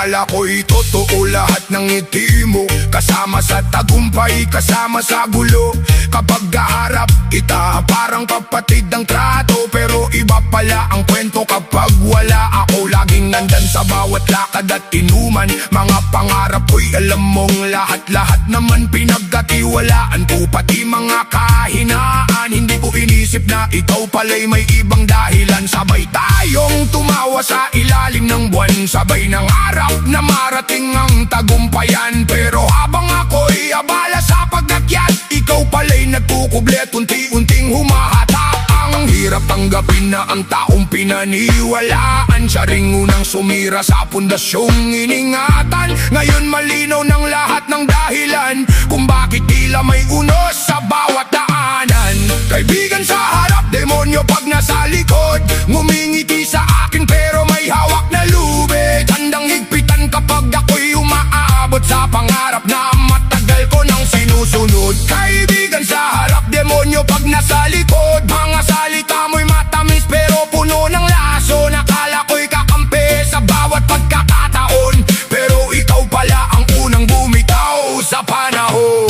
Akala ko'y totoo lahat ng ngiti mo, kasama sa tagumpay, kasama sa gulo. Kapag kaharap kita, parang kapatid ang trato. Pero iba pala ang kwento kapag wala ako. Laging nandan sa bawat lakad at inuman. Mga pangarap ko'y alam mong lahat-lahat naman pinagkatiwalaan ko. Pati mga kahinaan, hindi ko inisip na ikaw pala'y may ibang dahilan. Sabay tayong tumawa sa ilalim ng buwan, sabay ng araw na marating ang tagumpayan. Pero habang ako'y abala sa pag-akyat, ikaw pala'y nagkukublet, unti-unting humahata. Ang hirap tanggapin na ang taong pinaniwalaan, siya ring unang sumira sa pundasyong iningatan. Ngayon malinaw ng lahat ng dahilan kung bakit tila may unos sa bawat daanan. Kaibigan sa harap, demonyo pag nasa likod. Ngumingiti sa akin pero may hawak na lubid. Handang higpitan kapag ako'y umaabot sa pangarap na matagal ko nang sinusunod. Kaibigan sa harap, demonyo pag nasa likod. Mga salita mo'y matamis pero puno ng laso. Nakala ko'y kakampi sa bawat pagkakataon, pero ikaw pala ang unang bumitaw sa panahon.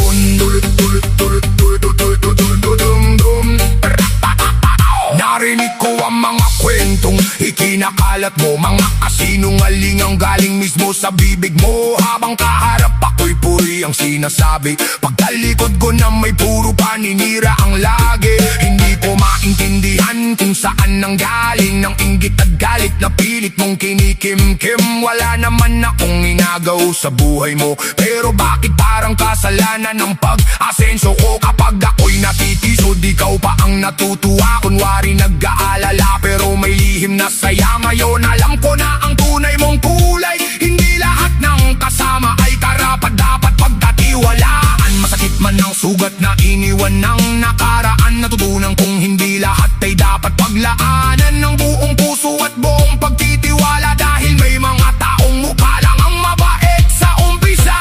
Narinig ko ang mga kwentong ikinakalat mo, mga kasinungalingang galing mismo sa bibig mo. Habang kaharap ako'y puri ang sinasabi, pagtalikod ko na may puro paninira ang lagi. Hindi ko maintindihan kung saan nanggaling ng inggit at galit na pilit mong kinikim-kim. Wala naman akong inagaw sa buhay mo, pero bakit parang kasalanan ng pag-asenso ko? Kapag ako'y natitisod, ikaw pa ang natutuwa. Kunwari nag-aalala pero may lihim na saya. Ngayon alam ko na ang tunay mong kulay. Hindi lahat ng kasama ay karapat dapat pagkatiwalaan. Masakit man ang sugat na iniwan ng nakaraan, natutunan kong hindi lahat ay dapat paglaanan ng buong puso at buong pagtitiwala. Dahil may mga taong mukha lang ang mabait sa umpisa.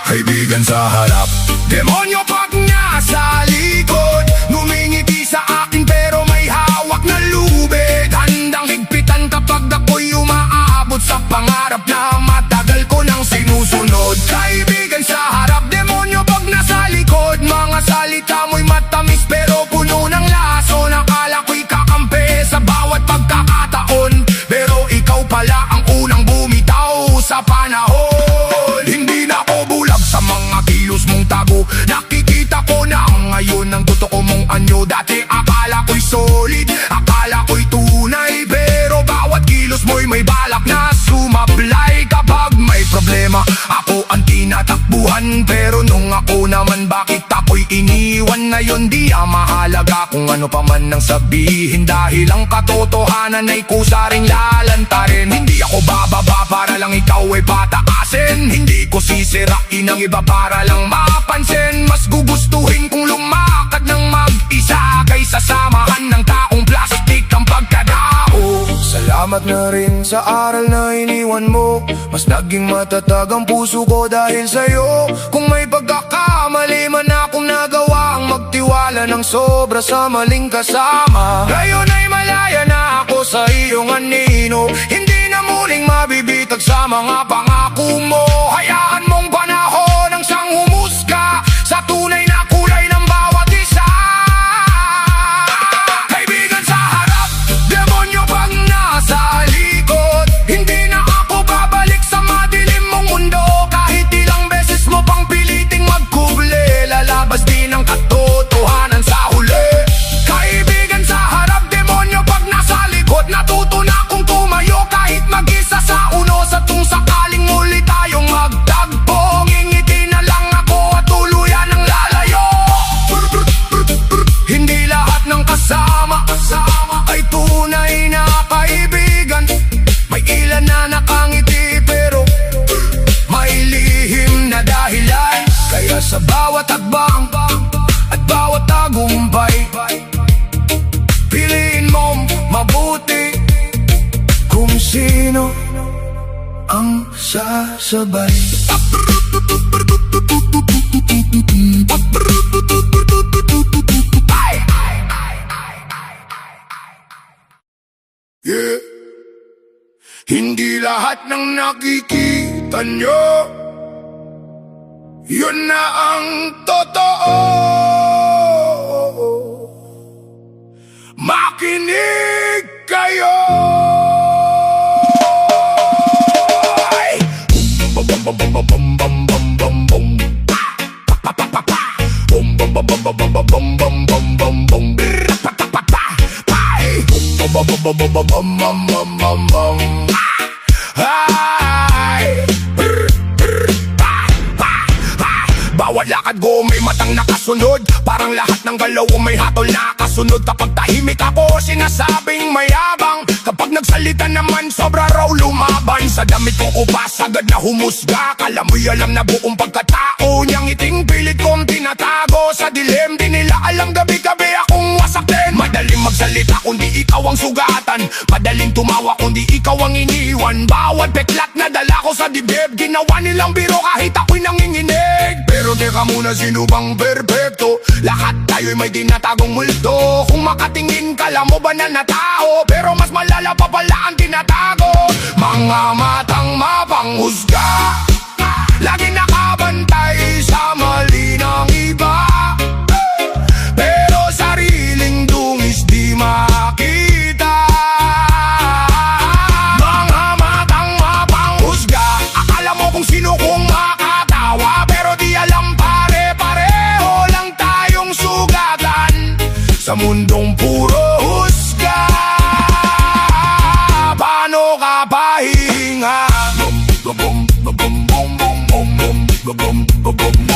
Kaibigan sa harap, demonyo pag nasa likod. Ngumingiti sa akin pero may hawak na lubid. Handang higpitan kapag ako'y umaabot sa pangarap na matagal ko nang sinusunod. Kaibigan sa harap, demonyo pag nasa likod. Mga salita mo'y matamis pero puno ng laso. Nakala ko'y kakampi sa bawat pagkakataon, pero ikaw pala ang unang bumitaw sa panahon. Hindi na ako bulag sa mga kilos mong tago. Nakikita ko na ngayon ang totoo mong anyo. Dati akala ko'y solid, akala ko'y tunay, pero bawat kilos mo'y may balak na sumablay. Kapag may problema, ako ang tinatakbuhan, pero nung ako naman bakit ako'y iniwan? Ngayon di mahalaga kung ano pa man nang sabihin, dahil ang katotohanan ay kusaring lalantarin. Hindi ako bababa para lang ikaw ay pataasin. Hindi ko sisirain ang iba para lang mapansin. Mas gugustuhin kung lumakad ng mag-isa kaysa samahan ng taong plastik ang pagkadao. Salamat na rin sa aral na iniwan mo. Mas naging matatag ang puso ko dahil sa'yo. Kung may pagkakamali man akong nagawa, ang magtiwala ng sobra sa maling kasama. Ngayon ay malaya na ako sa iyong anino. Hindi na muling mabibitag sa mga pangako mo. Hayaan mong panahon ang siyang humusga sa tunay na kulay ng bawat isa. Kaibigan sa harap, demonyo pag nasa likod. Hindi na ako babalik sa madilim mong mundo. Kahit ilang beses mo pang piliting magkuble, lalabas din ang katotohanan sa huli. Kaibigan sa harap, demonyo pag nasa likod. Natuto na akong tumayo kahit mag-isa sa unos. At kung sakaling muli tayong magtagpo, ngingiti na lang ako at tuluyan ang lalayo. Hindi lahat ng kasama ay tunay na kaibigan. May ilan na nakangiti pero may lihim na dahilan. Kaya sa bawat hakbang at bawat tagumpay, piliin mong mabuti kung sino ang sasabay. Yeah. Hindi lahat ng nakikita nyo yun na ang totoo. Makinig kayo. Bum bum bum bum bum bum bum bum bum. Pa pa pa pa. Bum bum bum bum bum bum bum bum bum bum bum. Pa pa pa pa. Bum bum bum bum bum bum bum bum bum bum. Ay. Bawat lakad ko may matang nakasunod. Parang lahat ng galaw ko may hatol na kasunod. Kapag tahimik ako sinasabing mayabang. Kapag nagsalita naman sobra raw lumaban. Sa damit ko upas agad na humusga. Kala mo'y alam na buong pagkatao niyang iting pilit kong tinatago. Sa dilim di nila alam gabi-gabi akong wasak din. Madaling magsalita kundi ikaw ang sugatan. Madaling tumawa kundi ikaw ang iniwan. Bawat peklat na dala ko sa dibdib ginawa nilang biro kahit ako'y nanginginig. Pero teka muna, sino bang perpekto? Lahat tayo'y may tinatagong multo. Kung makatingin ka lang mo banal na tao, pero mas malala pa pala ang tinatago. Mga matang mapanghusga, lagi nakabantay sa mali ng iba, pero sariling dungis di makita. Mga matang mapanghusga, akala mo kung sino kung makatawa, pero di alam pare-pareho lang tayong sugatan sa mundong puro husga. Paano ka pahinga?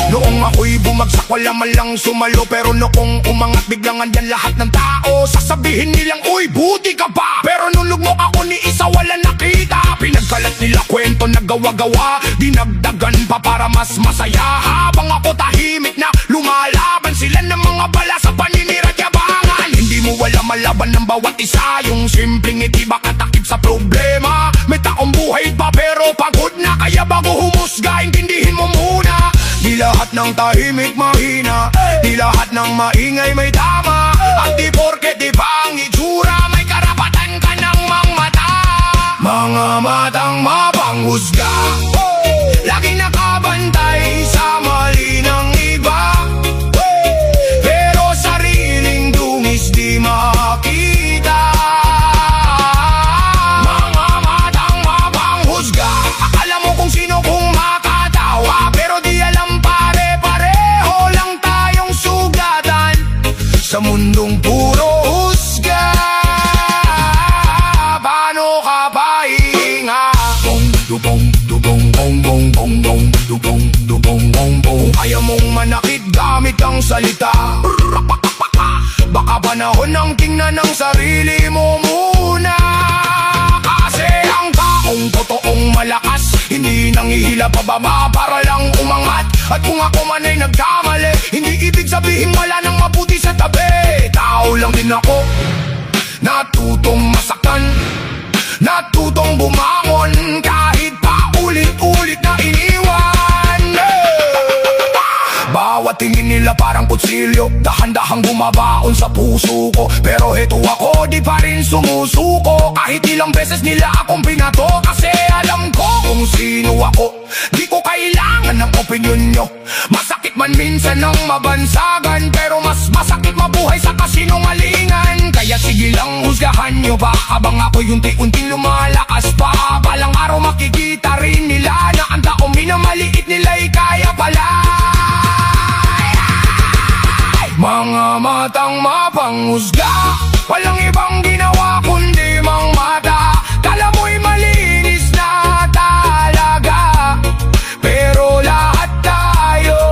Noong ako'y bumagsak wala man lang sumalo, pero noong umangat biglang andyan lahat ng tao. Sasabihin nilang uy buti ka pa, pero nung lugmok ako ni isa wala nakita. Pinagkalat nila kwento na gawa-gawa, dinagdagan pa para mas masaya. Habang ako tahimik na lumalaban sila ng mga bala sa paninira at yabangan. Hindi mo wala malaban ng bawat isa, yung simpleng ngiti baka takip sa problema. May taong buhay pa pero pagod na, kaya bago humusga intindihin mo muna. Di lahat ng tahimik mahina, di lahat ng maingay may tama. At di porket di pa ang itsura may karapatan ka ng mangmata. Mga matang mapanghusga, lagi nakabantay sa mali ng iba, pero sariling dungis di makita. Mga matang mapanghusga, akala mo kung sino kung makatawa, pero di alam pare-pareho lang tayong sugatan sa mundong puro husga. Paano ka pahinga? Dubong, dubong, bong, bong, bong, bong, dubong, dubong, bong, bong. Ayaw mong manakit gamit ang salita, baka panahon ng tingnan ng sarili mo muna. Kasi ang taong totoong malakas hindi nangihila pababa para lang umangat. At kung ako man ay nagkamali, hindi ibig sabihin wala nang mabuti sa tabi. Tao lang din ako, natutong masaktan, natutong bumangon kahit pa ulit-ulit na iniwan. Bawat tingin nila parang kutsilyo, dahan-dahang bumabaon sa puso ko. Pero heto ako, di pa rin sumusuko. Kahit ilang beses nila akong pinato, kasi alam ko kung sino ako. Di ko kailangan ng opinyon nyo. Masakit man minsan ng mabansagan, pero mas masakit mabuhay sa kasinungalingan. Kaya sige lang husgahan nyo ba, habang ako'y unti-unting lumalakas pa. Balang araw makikita rin nila na ang taong minamaliit nila'y kaya pala. Mga matang mapanghusga, walang ibang ginawa kundi mangmata. Kala mo'y malinis na talaga, pero lahat tayo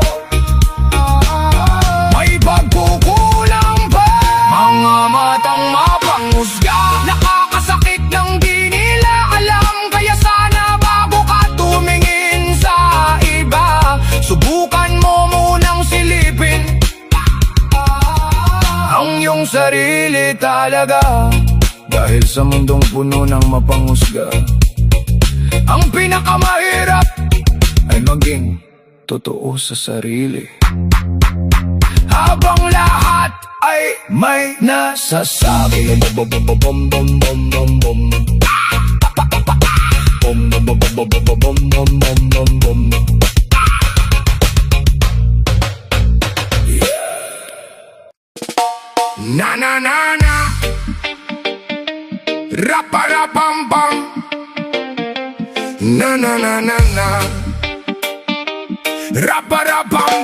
may pagkukulang pa. Mga matang mapanghusga, nakakasakit ng di nila alam. Kaya sana bago ka tumingin sa iba, subukan mo munang silipin ang iyong sarili talaga. Dahil sa mundong puno ng mapanghusga, ang pinakamahirap ay maging totoo sa sarili. Habang lahat ay may nasasabi. Na na na na, rapa-rapam-pam. Na na na na na, rapa-rapam-pam.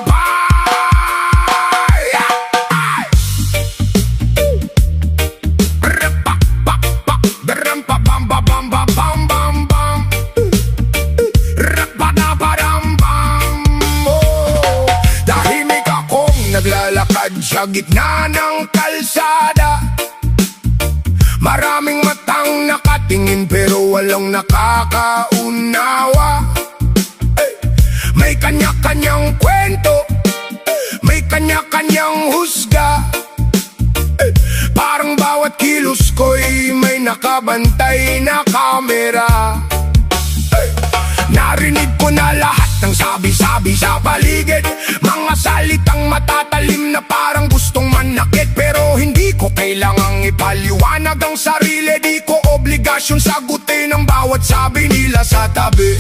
Tahimik akong naglalakad sa gitna ng kalsada. Maraming matang nakatingin pero walang nakakaunawa. May kanya-kanyang kwento, may kanya-kanyang husga. Parang bawat kilos ko'y may nakabantay na kamera. Narinig ko na lahat ng sabi-sabi sa paligid, mga salitang matatalim na parang gustong manakit. Pero hindi ko kailangang ipaliwanag ang sarili, di ko obligasyon sagutin ang bawat sabi nila sa tabi.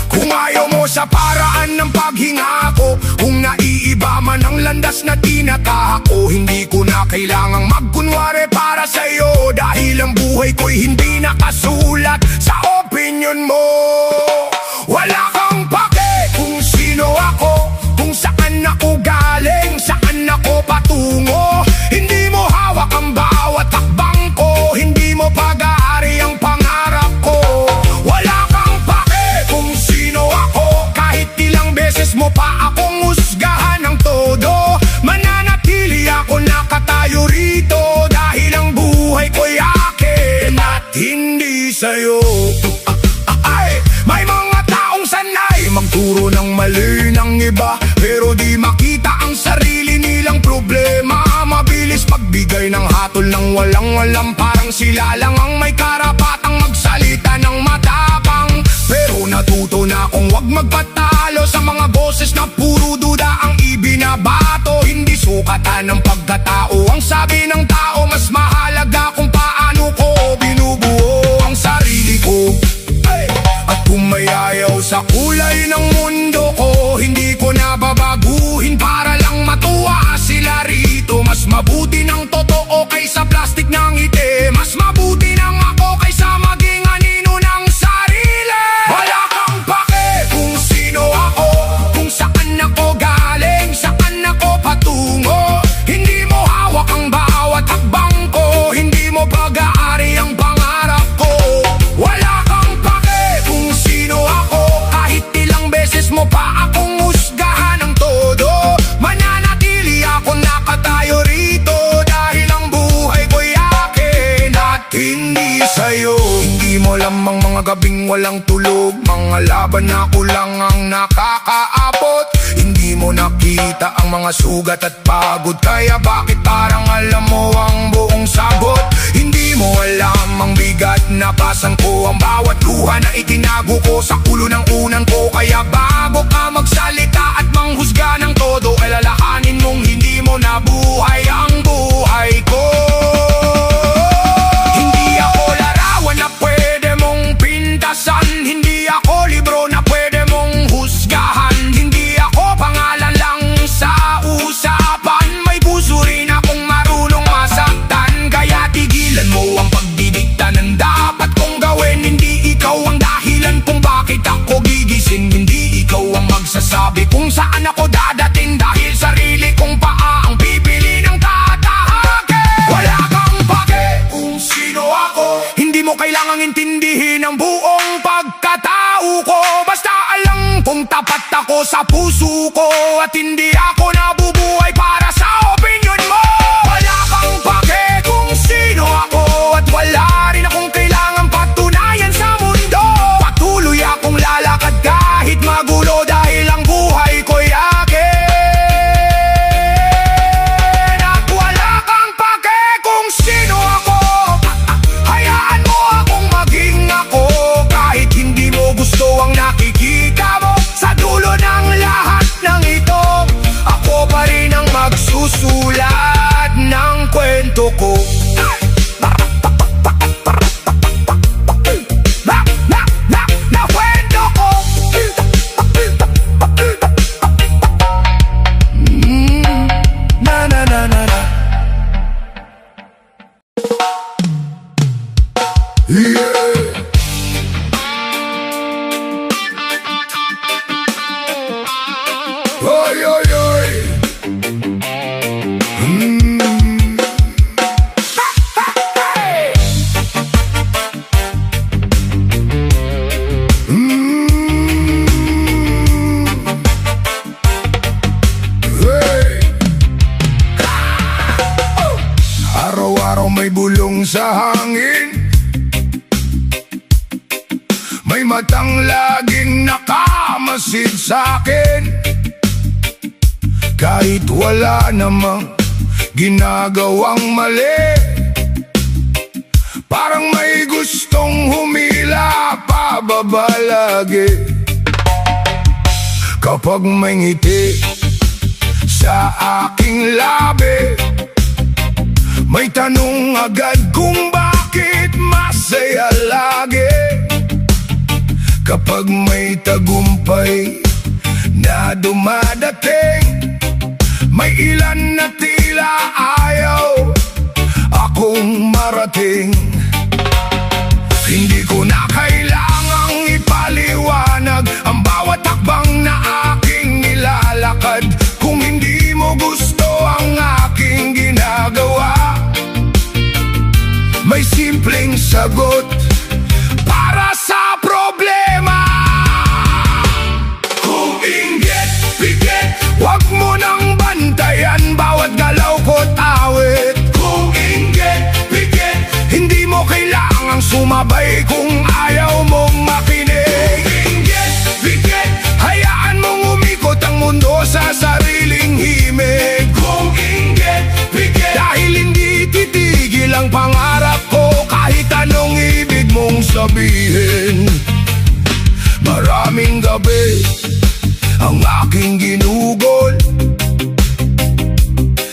Kung ayaw mo sa paraan ng paghinga ko, kung naiiba man ang landas na tinatahak ko, hindi ko na kailangang magkunwari para sa'yo, dahil ang buhay ko'y hindi nakasulat sa opinion mo. Wala kang pake kung sino ako, kung saan ako galing, saan ako patungo. Hindi mo hawak ang bawat hakbang ko, hindi mo pag-aari ang pangarap ko. Wala kang pake kung sino ako, kahit ilang beses mo pa akong husgahan ng todo. Mananatili ako nakatayo rito, dahil ang buhay ko'y akin at hindi sa'yo. May mga taong sanay magturo ng mali ng iba, pero di makita ang sarili nilang problema. Mabilis magbigay ng hatol ng walang-walang, parang sila lang ang may karapatang magsalita ng matapang. Pero natuto na akong wag magpatalo sa mga boses na puro duda ang ibinabato. Hindi sukatan ng pagkatao ang sabi ng tao, mas mahalaga kung paano ko binubuo ang sarili ko. At kung may ayaw sa kulay ng mundo ko, hindi ko na babaguhin para lang matuwa sila rito. Mas mabuti ng totoo kaysa plastic ng ngiti, mas mabuti ng ako kaysa maging anino ng sarili. Wala kang pake kung sino ako, kung saan ako galing, saan ako patungo. Hindi mo hawak ang bawat hakbang ko, hindi mo pag-aari ang pangarap ko. Wala kang pake kung sino ako, kahit ilang beses mo pa akong husgahan ng todo. Mananatili ako nakatayo rito, dahil ang buhay ko'y akin at hindi sa'yo. Hindi mo lamang mga gabing walang tulog, mga laban na kulang ang nakakaabot. Hindi mo nakita ang mga sugat at pagod, kaya bakit parang alam mo ang buong sagot? Hindi mo alam ang bigat na pasan ko, ang bawat luha na itinago ko sa ulo ng unan ko. Kaya bago ka magsalita at manghusga ng todo, alalahanin mong hindi mo nabuhay ang buhay ko. Hindi ako larawan na pwede mong pintasan, hindi ako libro na pwede mong husgahan, hindi ako pangalan lang sa usapan, may puso rin akong marunong masaktan. Kaya tigilan mo ang pagdidikta ng dapat kong gawin, hindi ikaw ang dahilan kung bakit ako gigising, hindi ikaw ang magsasabi kung saan ako dadating, dahil sarili kong paa ang pipili ng tatahagin. Wala kang pake kung sino ako, hindi mo kailangang intindihin ang buong pagkatao ko. Basta alam kung tapat ako sa puso ko, at hindi ako nabubuhay para sa opinion mo. Wala kang pake kung sino ako, at wala rin akong kailangang patunayan sa mundo. Patuloy akong lalakad kahit magulo, dahil ang buhay ko'y akin. At wala kang pake kung sino ako, hayaan mo akong maging ako, kahit hindi mo gusto ang nakikita mo. Sa dulo ng lahat ng ito, ako pa rin ang magsusunod. sa hangin. May matang laging nakamasid sa'kin, kahit wala namang ginagawang mali. Parang may gustong humila pababa lagi. Kapag may ngiti sa aking labi, may tanong agad kung bakit masaya lagi. Kapag may tagumpay na dumadating, may ilan na tila ayaw akong marating. Hindi ko na kailangang ipaliwanag ang bawat hakbang na aking nilalakad. Kung hindi mo gusto ang aking ginagawa, may simpleng sagot para sa problema. Kung inggit, pikit, wag mo nang bantayan bawat galaw ko't awit. Kung inggit, pikit, hindi mo kailangang sumabay kung ayaw mong makinig. Kung inggit, pikit, hayaan mong umikot ang mundo sa sariling himig. Kung inggit, pikit, dahil hindi titigil ang pangarap ko kahit anong ibig mong sabihin. Maraming gabi ang aking ginugol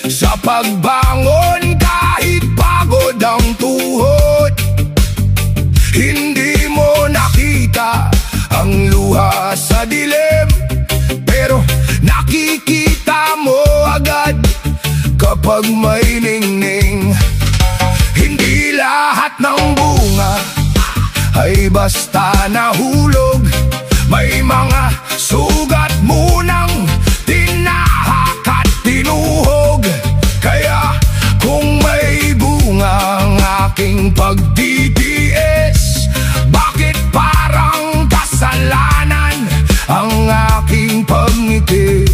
sa pagbangon kahit pagod ang tuhod. Hindi mo nakita ang luha sa dilim, pero nakikita mo agad kapag may ningning. Hindi lahat ng bunga ay basta nahulog. May mga sugat munang tinahak at tinuhog. Kaya kung may bunga ang aking pagtitiis, bakit parang kasalanan ang aking pagngiti?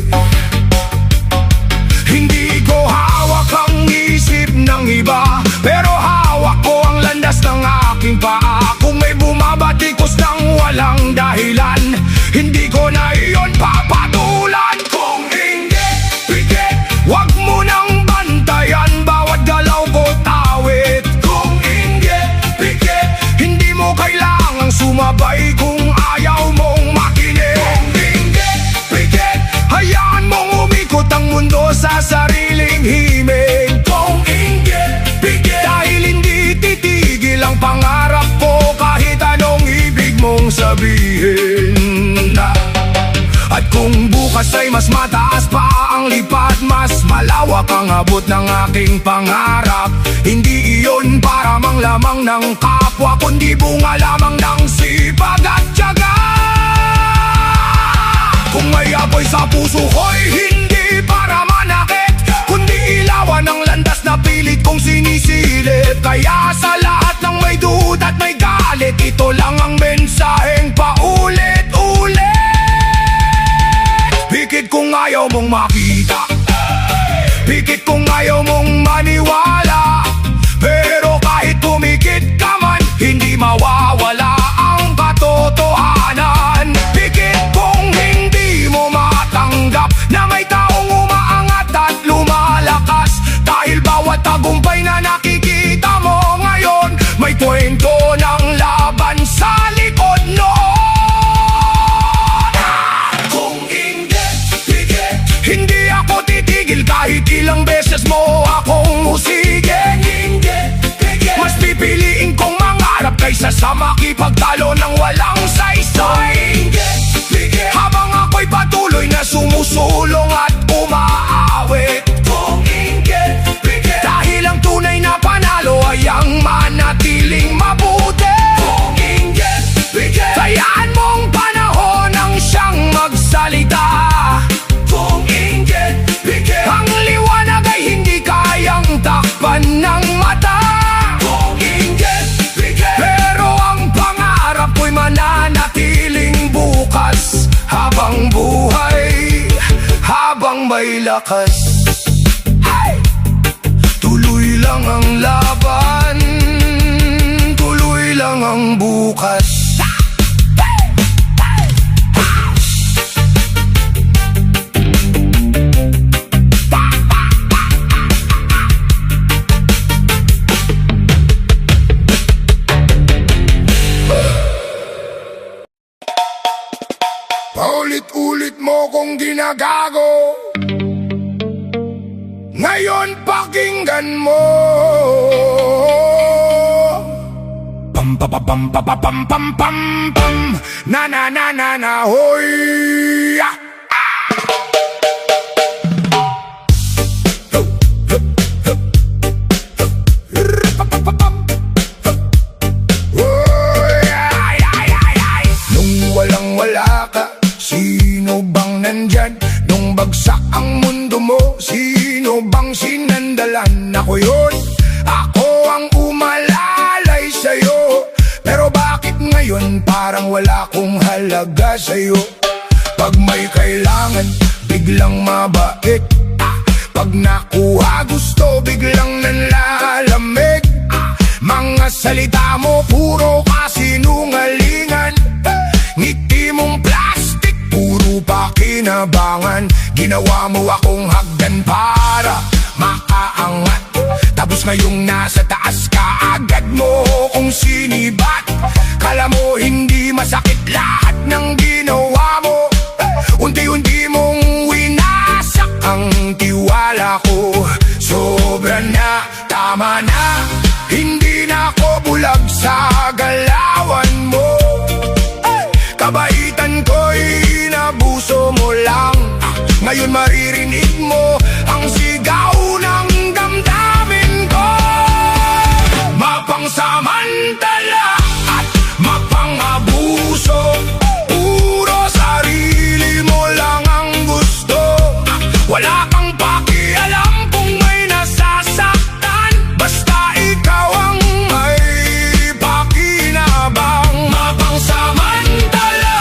Hindi ko hawak ang isip ng iba, pero hawak ko ang landas ng aking paa. Kung may bumabatikos ng walang dahilan, hindi ko na iyon papatulan. Kung hindi, pikit, wag mo nang bantayan bawat galaw ko't awit. Kung hindi, pikit, hindi mo kailangang sumabay kung ayaw mong makinig. Kung hindi, pikit, hayaan mong umikot ang mundo sa sariling himig. Kung hindi, pikit, dahil hindi titigil ang pangarap ko kahit anong ibig mong sabihin. At kung bukas ay mas mataas pa ang lipad, mas malawak ang abot ng aking pangarap, hindi iyon para mang lamang ng kapwa, kundi bunga lamang ng sipag at tiyaga. Kung may apoy sa puso ko'y hindi para manakit, kundi ilawan ang landas na pilit kong sinisilip. Kaya sa lahat ng may duda at may galit, ito lang ang mensaheng paulit-ulit. Pikit kung ayaw mong makita, pikit kung ayaw mong maniwala, pero kahit pumikit ka man, hindi mawawala ang katotohanan. Pikit kung hindi mo matanggap na may taong umaangat at lumalakas, dahil bawat tagumpay na nakikita mo ngayon, may kwento ng laban sa likod noon. Hindi ako titigil kahit ilang beses mo akong usigin. Mas pipiliin kong mangarap kaysa sa makipagtalo ng walang saysay. Habang ako'y patuloy na sumusulong at umaawit. Dahil ang tunay na panalo ay ang manatiling mabuti. Hayaan mong panahon ang siyang magsalita. Ang liwanag ay hindi kayang takpan ng mata. Pero ang pangarap ko'y mananatiling bukas, habang buhay, habang may lakas. Tuloy lang ang laban. bukas. Paulit-ulit mo kong ginagago, ngayon pakinggan mo. Pam pa pa pam pa pa pam pam pam pam, na na na na na hoy. Nung walang-wala ka, sino bang nandyan? Nung bagsak ang mundo mo, sino bang sinandalan? Ako yun, ako ang umalalay sa'yo. Pero bakit ngayon parang wala kong halaga sa'yo? Pag may kailangan, biglang mabait. Pag nakuha gusto, biglang nanlalamig. Mga salita mo, puro kasinungalingan. Ngiti mong plastic, puro pakinabangan. Ginawa mo akong hagdan para makaangat. Tapos ngayong nasa taas ka, agad mo kung sinibat. Kala mo hindi masakit lahat ng ginawa mo. Unti-unti mong winasak ang tiwala ko. Sobra na, tama na, hindi na ako bulag sa galawan mo. Kabaitan ko'y inabuso mo lang. Ngayon maririnig mo ang sigaw ng damdamin ko. Mapangsamantala at mapangabuso, puro sarili mo lang ang gusto. Wala kang pakialam kung may nasasaktan, basta ikaw ang may pakinabang. Mapangsamantala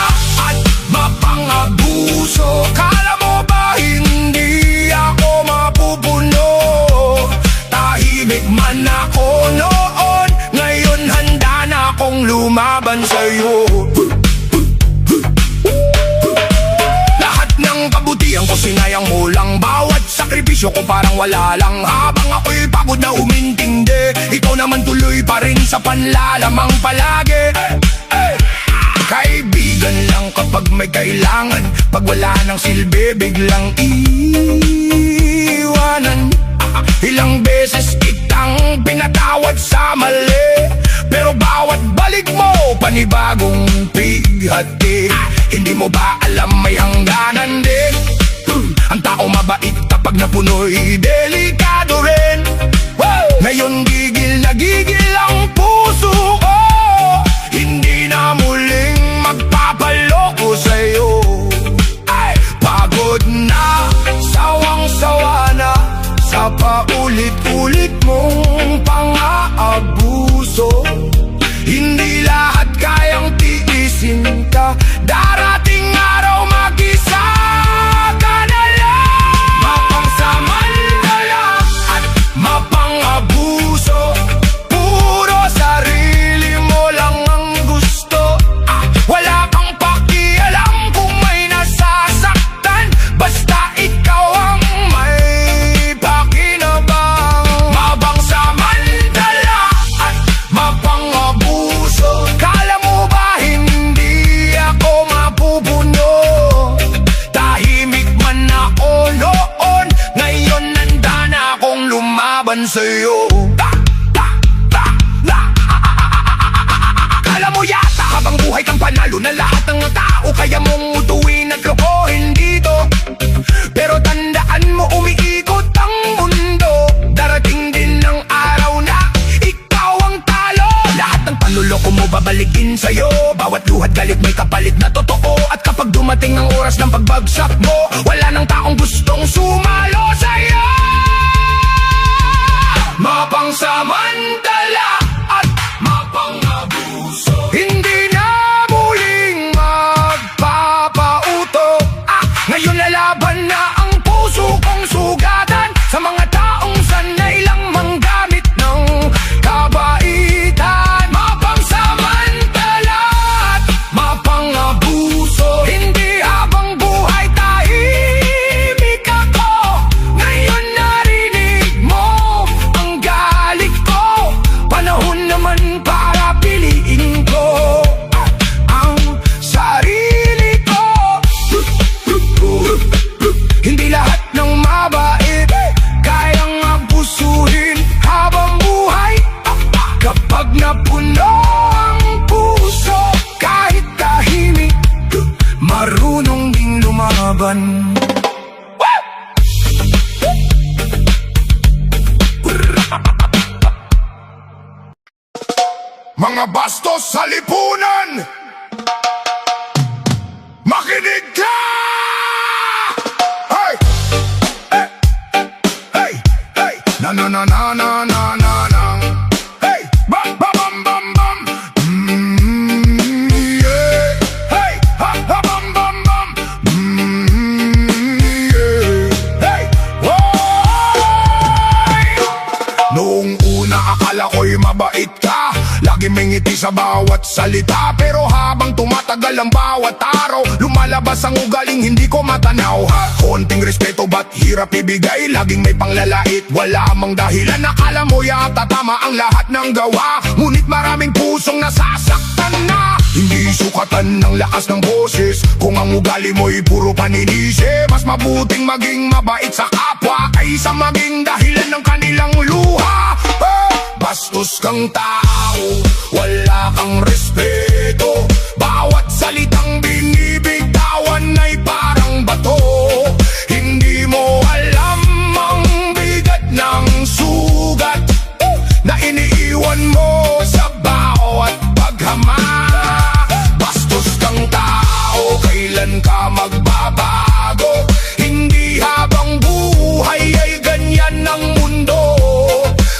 at mapangabuso, kala mo ba hindi ako mapupuno? Tahimik man ako noon, ngayon handa na akong lumaban sa'yo. Lahat ng kabutihan ko sinayang mo lang, bawat sakripisyo ko parang wala lang. Habang ako'y pagod na umintindi, ikaw naman tuloy pa rin sa panlalamang palagi. Kaibigan lang kapag may kailangan, pag wala ng silbi biglang iwanan. Ilang beses kitang pinatawad sa mali, pero bawat balik mo panibagong pighati. Hindi mo ba alam may hangganan din? Ang tao mabait kapag napuno'y delikado rin. Ngayon gigil na gigil ang puso ko, hindi na muling magpapaloko sa'yo. Ay, pagod na, sawang-sawa na sa paulit-ulit mong pang-aabuso. Hindi lahat kayang tiisin ka, darating araw mag-isa ka na lang. Mapangsamantala at mapangabuso, puro sarili mo lang ang gusto. Wala kang pakialam kung may nasasaktan, basta ikaw ang may pakinabang. Mapangsamantala at mapangabuso, kala mo ba hindi ako mapupuno? Tahimik man ako noon, ngayon nanda na akong lumaban sa'yo. Kala mo yata habang buhay kang panalo na lahat ng tao, kaya mong utuwin at lokohin dito. Pero tandaan mo, umiikot ang mundo. Darating din ng araw na ikaw ang talo. Lahat ng panluloko mo babalikin sa'yo, bawat luhat galit may kapalit na totoo. At kapag dumating ang oras ng pagbagsak mo, wala nang taong gustong sumalo sa'yo. Mapangsamantala at mapangabuso, hindi na muling magpapauto. Ngayon lalaban na ang puso kong sugatan sa mga taong sanay lang manggamit ng kabaitan. Mapangsamantala sa bawat salita, pero habang tumatagal ang bawat araw, lumalabas ang ugaling hindi ko matanaw. Konting respeto ba't hirap ibigay, laging may panglalait, wala mang dahilan. Nakala mo yata tama ang lahat ng gawa, ngunit maraming pusong nasasaktan na. Hindi sukatan ng lakas ng boses kung ang ugali mo'y puro paninisi. Mas mabuting maging mabait sa kapwa kaysa maging dahilan ng kanilang luha. Bastos kang tao, wala kang respeto, bawat salitang binibitawan ay parang bato. Hindi mo alam ang bigat ng sugat na iniiwan mo sa bawat paghamak. Bastos kang tao, kailan ka magbabago? Hindi habang buhay ay ganyan ang mundo.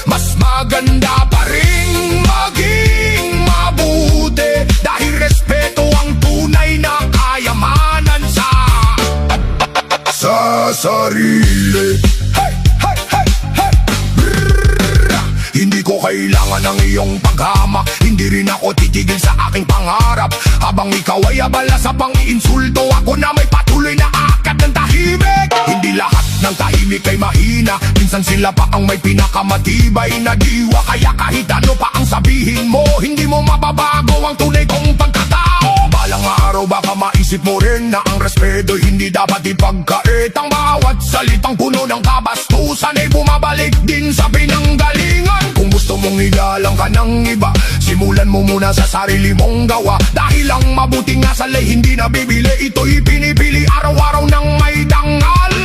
Mas maganda pa rin maging mabuti, dahil respeto ang tunay na kayamanan sa sarili. Hey, hey, hey, hey. Hindi ko kailangan ng iyong paghamak, hindi rin ako titigil sa aking pangarap. Habang ikaw ay abala sa pang-iinsulto, ako na may patuloy na akad ng tahimik. Hindi lahat ng tahimik ay mahina, minsan sila pa ang may pinakamatibay na diwa. Kaya kahit ano pa ang sabihin mo, hindi mo mababago ang tunay kong pagkatao. Balang araw baka maisip mo rin na ang respeto hindi dapat ipagkait. Ang bawat salitang puno ng kabastusan ay bumabalik din sa pinanggalingan. Kung gusto mong igalang ka ng iba, simulan mo muna sa sarili mong gawa. Dahil ang mabuting asalay hindi nabibili, ito'y pinipili araw-araw ng may dangal.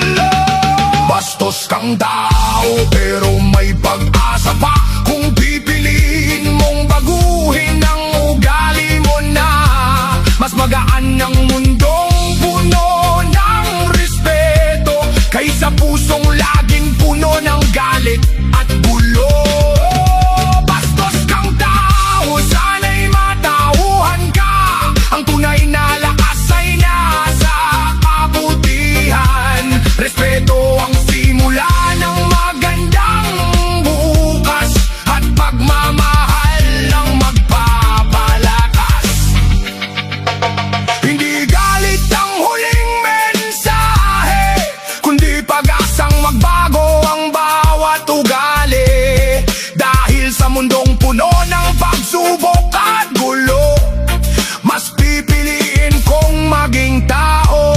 Bastos kang tao, pero may pag-asa pa kung pipiliin mong baguhin ang ugali mo na. Mas magaan ang mundong puno ng respeto kaysa pusong laging puno ng galit at gulo. Bastos kang tao, sana'y matauhan ka. Ang tunay na lakas ay nasa kabutihan. Respeto ang simula ng magandang bukas, at pagmamahal ang magpapalakas. Hindi galit ang huling mensahe, kundi pag-asang magbago ang bawat ugali. Dahil sa mundong puno ng pagsubok at gulo, mas pipiliin kong maging tao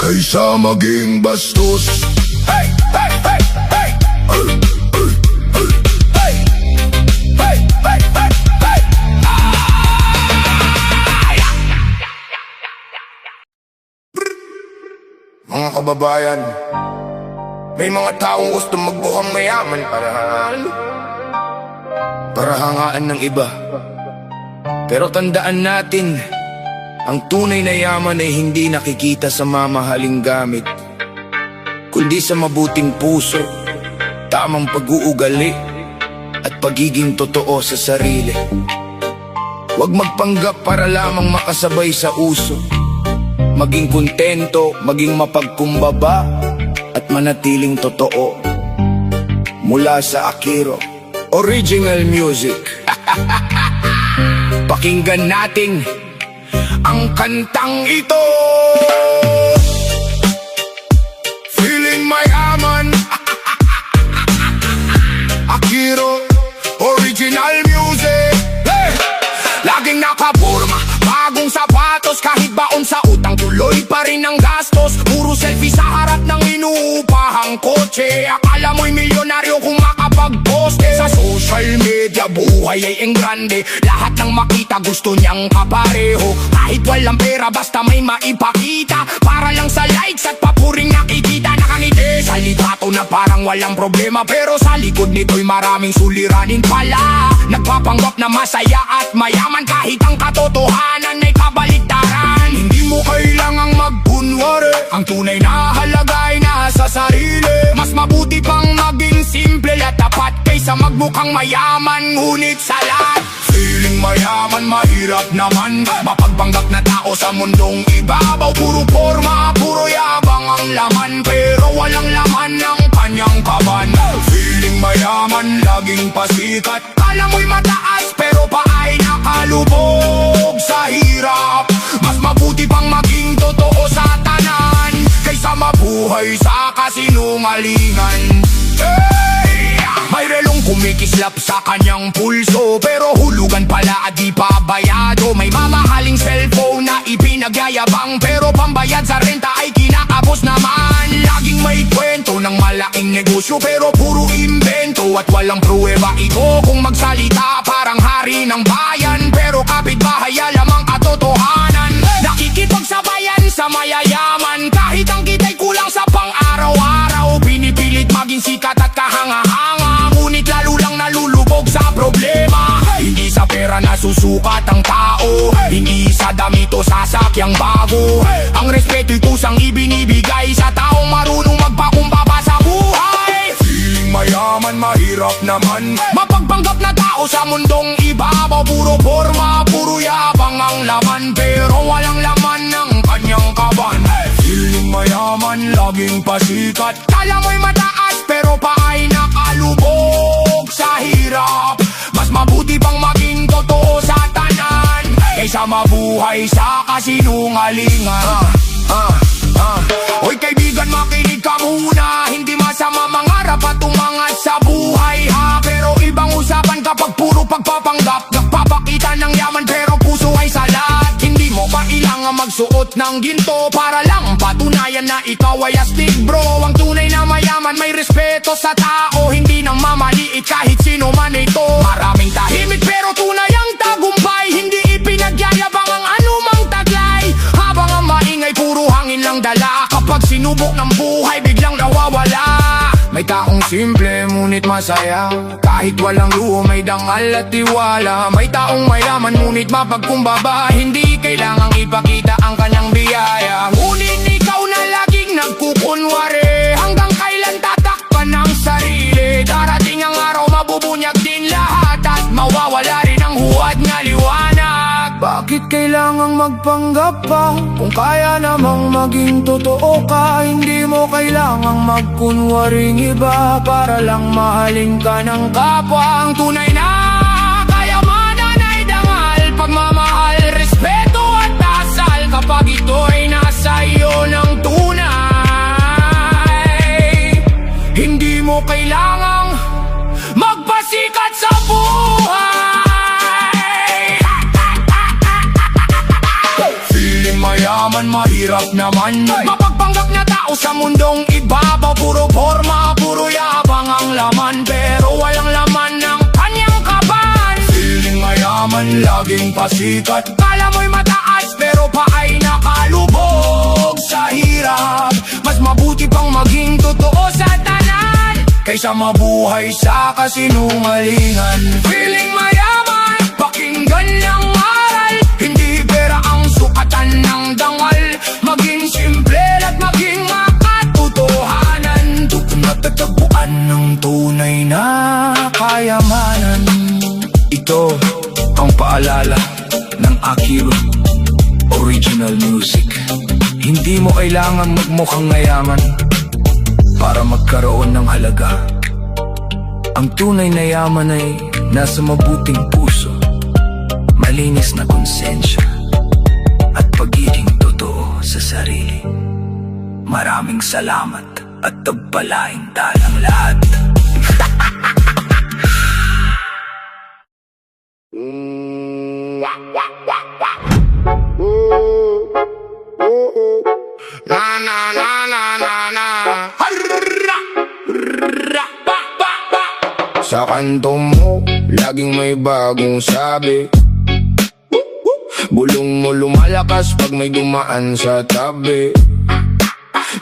kaysa maging bastos. Hey, hey, hey, hey. Hey, hey, hey, hey, hey, hey. Mga kababayan, may mga taong gusto magbuhang mayaman para hangaan ng iba. Pero tandaan natin, ang tunay na yaman ay hindi nakikita sa mamahaling gamit, kundi sa mabuting puso, tamang pag-uugali, at pagiging totoo sa sarili. Huwag magpanggap para lamang makasabay sa uso. Maging kontento, maging mapagkumbaba, at manatiling totoo. Mula sa Akiro Original Music. Pakinggan natin ang kantang ito. Feeling mayaman. Akiro Original Music. Hey! Laging nakaporma, bagong sapatos, kahit baon sa utang, tuloy pa rin ang gastos. Puro selfie sa harap ng inuupahang kotse. Akala mo'y milyonaryo kung makapag-poste. Sa social media, buhay ay enggrande. Lahat ng makita gusto niyang kapareho. Kahit walang pera, basta may maipakita, para lang sa likes at papuring nakikita. Nakangiti sa litrato na parang walang problema, pero sa likod nito'y maraming suliranin pala. Nagpapanggap na masaya at mayaman, kahit ang katotohanan ay kabaliktaran. Hindi mo kailangang magkunwari, ang tunay na halaga ay nasa sarili. Mas mabuti pang maging simple at tapat kaysa magmukhang mayaman ngunit salat. Feeling mayaman, mahirap naman mapagpanggap na tao sa mundong ibabaw. Puro forma, puro yabang ang laman, pero walang laman ng kanyang kaban. Feeling mayaman, laging pasikat, kala mo'y mataas pero paay nakalubog sa hirap. Mas mabuti pang maging totoo sa tanan kaysa mabuhay sa kasinungalingan. Hey! May relong kumikislap sa kanyang pulso, pero hulugan pala at di pa bayado. May mamahaling cellphone na ipinagyayabang, pero pambayad sa renta ay kinakapos naman. Laging may kwento ng malaking negosyo, pero puro invento at walang pruweba. Ito kung magsalita parang hari ng bayan, pero kapitbahay alamang katotohanan. Nakikipagsabayan sa mayayaman, kahit ang kita'y kulang sa pang-araw-araw. Pinipilit maging sikat at kahanga-hanga, ngunit lalo lang nalulubog sa problema. Hindi sa pera nasusukat ang tao, hindi sa damit o sasakyang bago. Ang respeto'y kusang ibinibigay sa taong marunong magpakumbaba sa buhay. Feeling mayaman, mahirap naman mapagpanggap na tao sa mundong ibabaw. Puro forma, puro yabang ang laman, pero walang laman ng kanyang kaban. Feeling mayaman, laging pasikat, kala mo'y mataas pero paay nakalubog sa hirap. Mas mabuti pang maging totoo sa tanan kaysa mabuhay sa kasinungalingan. Hoy kaibigan, makinig ka muna. Hindi masama mangarap at umangat sa buhay ha, pero ibang usapan kapag puro pagpapanggap. Nagpapakita ng yaman pero puso ay salat. Hindi mo kailangan magsuot ng ginto para lang patunayan na ikaw ay astig bro. Ang tunay na mayaman may respeto sa tao, hindi nang mamaliit kahit sino man ito. Maraming tahimik pero tunay ang tagumpay, hindi ipinagyayabang ang anumang taglay. Habang ang maingay puro hangin lang dala, kapag sinubok ng buhay biglang nawawala. May taong simple ngunit masaya, kahit walang luho may dangal at tiwala. May taong mayaman ngunit mapagkumbaba, hindi kailangang ipakita ang kanyang biyaya. Ngunit ikaw na laging nagkukunwari, hanggang kailan tatakpan ng sarili. Darating ang araw mabubunyag din lahat at mawawala rin ang huwad nga liwanag. Bakit kailangang magpanggap pa kung kaya namang maging totoo ka? Hindi mo kailangang magkunwaring iba para lang mahalin ka ng kapwa. Ang tunay na kayamanan ay dangal, pagmamahal, respeto at dasal. Kapag ito'y nasa iyo ng tunay, hindi mo kailangang magpasikat sa buhay. Mayaman, mahirap naman mapagpanggap na tao sa mundong ibabaw. Puro forma, puro yabang ang laman, pero walang laman ng kanyang kaban. Feeling mayaman, laging pasikat, kala mo'y mataas pero paay nakalubog sa hirap. Mas mabuti pang maging totoo sa tanan kaysa mabuhay sa kasinungalingan. Feeling mayaman, pakinggan ng aral, hindi pera ang sukatan ng dangal. Maging simple at maging makatotohanan, doon natatagpuan ng tunay na kayamanan. Ito ang paalala ng Akiro Original Music. Hindi mo kailangan magmukhang mayaman para magkaroon ng halaga. Ang tunay na yaman ay nasa mabuting puso, malinis na konsensya at pagiging totoo sa sarili. Maraming salamat at tagpalaing talang lahat. Na na na na na na. Sa kanto mo, laging may bagong sabi. Bulong mo lumalakas pag may dumaan sa tabi.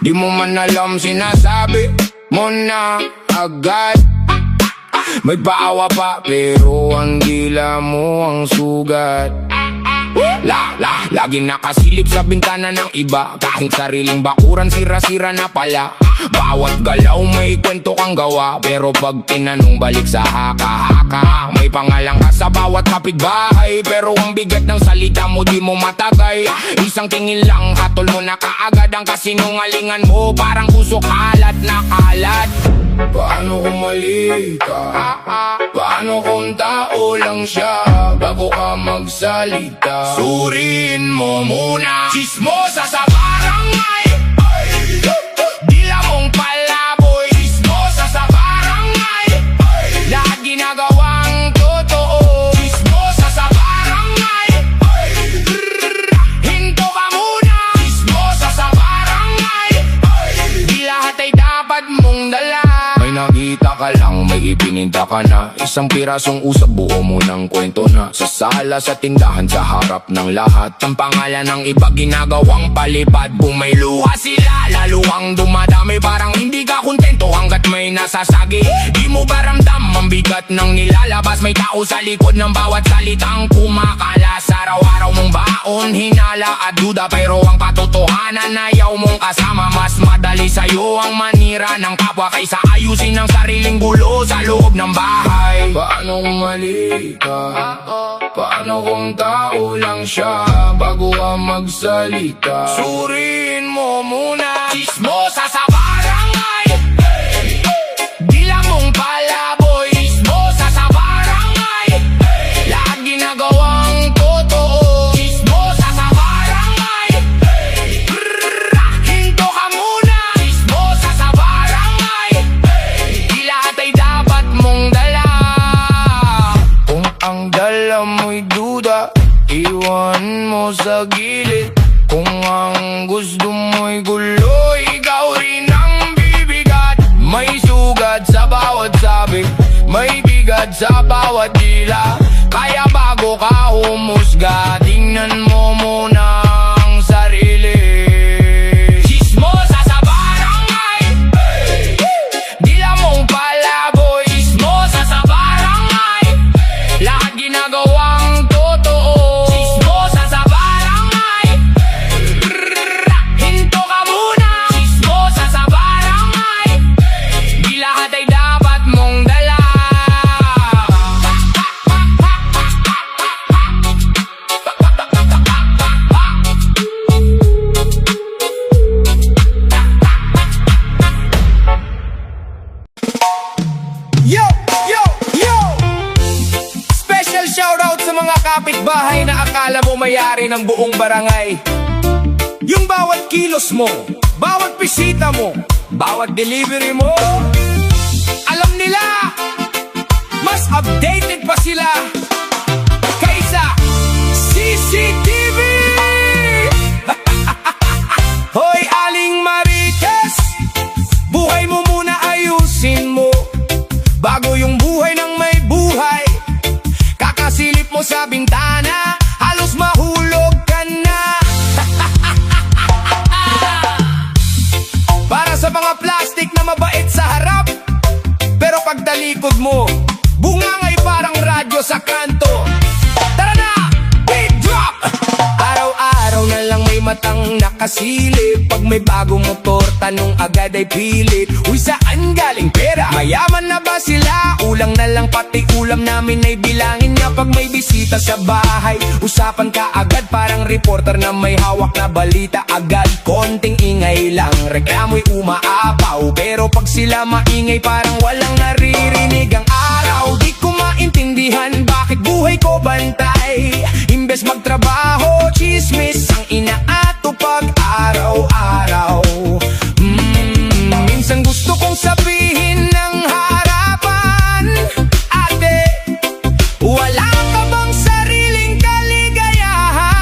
Di mo man alam, sinasabi mo na agad. May paawa pa pero ang dila mo ang sugat. Laging nakasilip sa bintana ng iba, kahit sariling bakuran sira-sira na pala. Bawat galaw may kwento kang gawa, pero pag tinanong balik sa haka-haka. May pangalan ka sa bawat kapitbahay, pero ang bigat ng salita mo di mo matagay. Isang tingin lang hatol mo na kaagad ang kasinungalingan mo, parang usok kalat na kalat. Paano kung mali ka? Paano kung tao lang siya? Bago ka magsalita, suriin mo muna. Chismosa sa barangay, dila mong palaboy. Chismosa sa barangay, lahat ginagawang totoo. Chismosa sa barangay, hinto ka muna. Chismosa sa barangay, di lahat ay dapat mong dala. May nakita ka lang, may ipininta ka na. Isang pirasong usap, buo mo ng kwento na. Sa sala, sa tindahan, sa harap ng lahat. Ang pangalan ng iba, ginagawang palipad. Kung may luha sila, lalo ang dumadami. Parang hindi ka kontento hanggat may nasasagi. Di mo ba ramdam ang bigat ng nilalabas? May tao sa likod ng bawat salitang kumakalas. Araw-araw mong baon, hinala at duda. Pero ang patotohanan, ayaw mong kasama. Mas madali sa'yo ang manira ng kapwa kaysa ayusin ang sariling gulo sa loob ng bahay. Paano kung mali ka? Paano kung tao lang siya? Bago ka magsalita, suriin mo muna. Chismosa sa barangay, dila mong palaboy. Chismosa sa barangay, lahat ginagawang totoo. Chismosa sa barangay, hinto ka muna. Chismosa sa barangay, di lahat ay dapat mong dala. Kung ang dala mo'y duda, iwan mo sa gilid. Kung ang gusto mo'y gulo, ikaw rin ang bibigat. May sugat sa bawat sabi, may bigat sa bawat dila. Kaya bago ka humusga, tingnan mo muna ang sarili. Chismosa sa barangay, dila mong palaboy. Chismosa sa barangay, lahat ginagawang totoo. Chismosa sa barangay, hinto ka muna. Chismosa sa barangay, di lahat ay dapat mong dala. Yo! Yo! Yo! Special shoutout sa mga kapitbahay na akala mo mayari ng buong barangay. Yung bawat kilos mo, bawat bisita mo, bawat delivery mo, alam nila, mas updated pa sila kaysa CCTV. Hoy Aling Marites, buhay mo muna, ayusin mo bago yung buhay ng may buhay. Kakasilip mo sa bintana, halos mahulog ka na. Para sa mga plastic na mabait sa harap, pero pagtalikod mo, bungangay parang radyo sa kanto. Tara na! Beat drop! Araw-araw na lang may matang nakasilip. Pag may bagong motor, tanong agad ay pilit. Uy, saan galing pera? Mayaman na ba sila? Ulang na lang pati ulam namin ay bilangin nga. Pag may bisita sa bahay, usapan ka agad. Parang reporter na may hawak na balita agad. Konting ingay lang, reklamo'y umaapaw. Pero pag sila maingay, parang walang naririnig ang araw. Di ko maintindihan bakit buhay ko bantay. Imbes magtrabaho, chismis ang inaato pag araw-araw. Minsan gusto kong sabihin ng harapan, ate, wala ka bang sariling kaligayahan?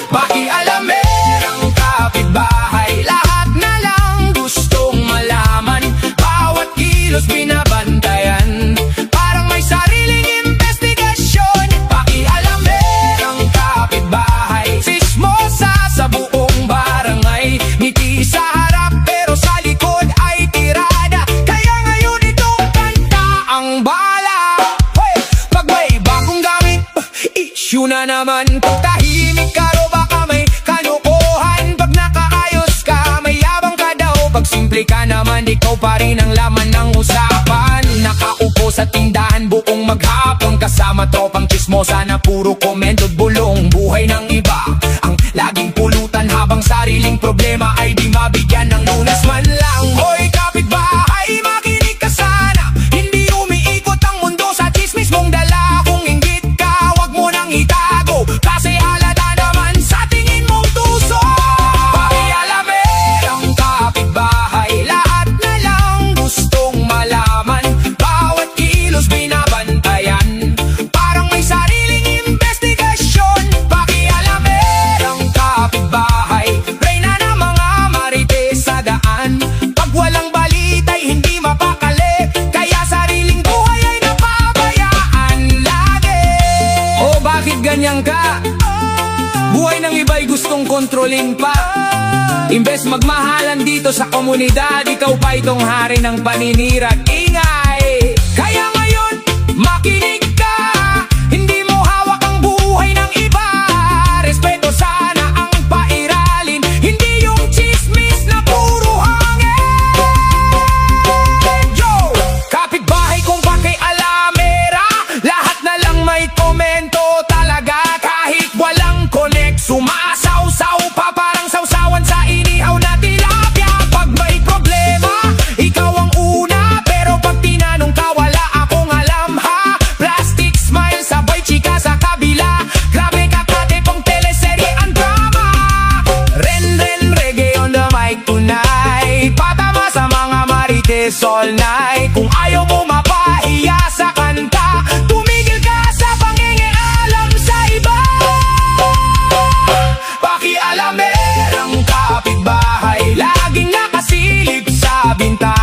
Pakialamerang kapitbahay, lahat na lang gustong malaman. Bawat kilos binabantayan, parang may sariling investigasyon. Pakialamerang kapitbahay, sismosa sa buong barangay. Ngiti sa harap pero sa likod ay tirada. Kaya ngayon itong kanta ang bala. Hey! Pag may bagong gamit, issue na naman. Pag tahimik ka ro baka may kanukuhan. Pag nakaayos ka, may yabang ka daw. Pag simple ka naman, ikaw pa rin ang laman ng usapan. Nakaupo sa tindahan buong maghapon, kasama tropang chismosa na puro komento at bulong. Buhay ng iba ang laging pulutan, habang sariling problema ay di mabigyan ng lunas man lang. Hoy kapitbahay, ka. Buhay ng iba'y gustong kontrolin pa. Imbes magmahalan dito sa komunidad, ikaw pa itong hari ng paninirag. Ingay! Kaya ngayon, makinig ka. Hindi mo hawak ang buhay ng iba. Respeto sana ang pairalin, hindi yung chismis na puro hangin. Yo! Kapitbahay kong pakialamera, lahat na lang may komento talaga. Kahit walang connect, sumasaw-saw pa parang sausawan sa inihaw na tilapia. Pag may problema, ikaw ang una, pero pag tinanong ka, wala akong alam ha. Plastic smile, sabay chika sa kabila. Grabe ka katipong teleserye ang drama. Ren reggae on the mic tonight, patama sa mga marites all night. Kung ayaw mo mapahiya sa kanta, tumigil ka sa pangingialam sa iba. Pakialamerang kapitbahay, laging nakasilip sa bintana.